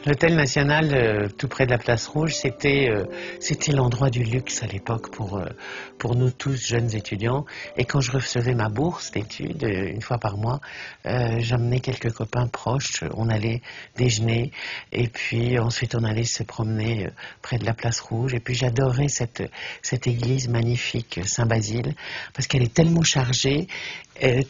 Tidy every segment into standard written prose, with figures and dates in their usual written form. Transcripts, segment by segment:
L'hôtel National, tout près de la Place Rouge, c'était l'endroit du luxe à l'époque pour nous tous jeunes étudiants. Et quand je recevais ma bourse d'études, une fois par mois, j'emmenais quelques copains proches, on allait déjeuner, et puis ensuite on allait se promener près de la Place Rouge. Et puis j'adorais cette église magnifique, Saint-Basile, parce qu'elle est tellement chargée,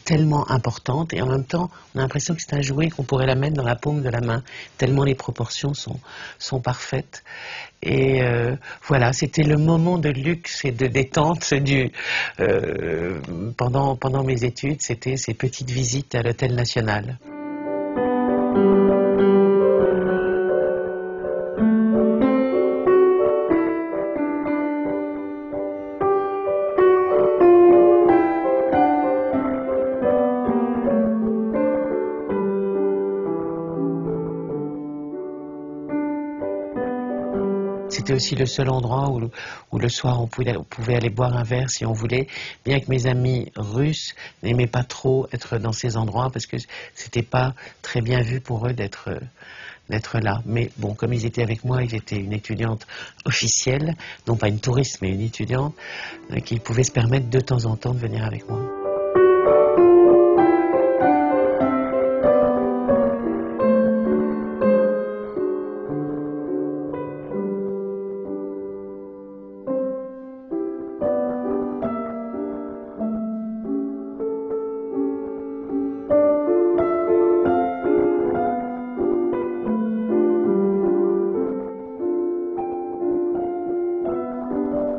tellement importante, et en même temps, on a l'impression que c'est un jouet qu'on pourrait la mettre dans la paume de la main, tellement les proportions sont parfaites. Et voilà, c'était le moment de luxe et de détente pendant mes études, c'était ces petites visites à l'Hôtel National. C'était aussi le seul endroit où le soir on pouvait aller boire un verre si on voulait, bien que mes amis russes n'aimaient pas trop être dans ces endroits parce que c'était pas très bien vu pour eux d'être là. Mais bon, comme ils étaient avec moi, ils étaient une étudiante officielle, non pas une touriste mais une étudiante, qui pouvait se permettre de temps en temps de venir avec moi.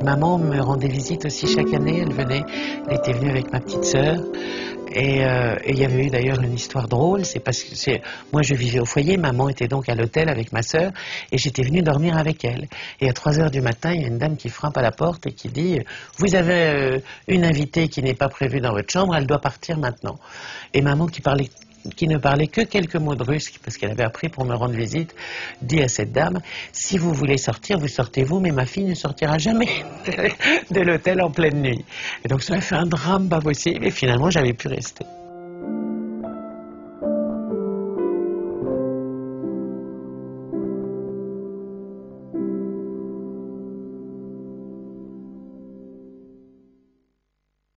Maman me rendait visite aussi chaque année, elle était venue avec ma petite sœur, et il y avait eu d'ailleurs une histoire drôle, c'est parce que moi je vivais au foyer, maman était donc à l'hôtel avec ma sœur, et j'étais venue dormir avec elle. Et à 3 heures du matin, il y a une dame qui frappe à la porte et qui dit « Vous avez une invitée qui n'est pas prévue dans votre chambre, elle doit partir maintenant. » Et maman qui ne parlait que quelques mots de russe, parce qu'elle avait appris pour me rendre visite, dit à cette dame, si vous voulez sortir, vous sortez vous, mais ma fille ne sortira jamais de l'hôtel en pleine nuit. Et donc ça a fait un drame pas possible, et finalement j'avais pu rester.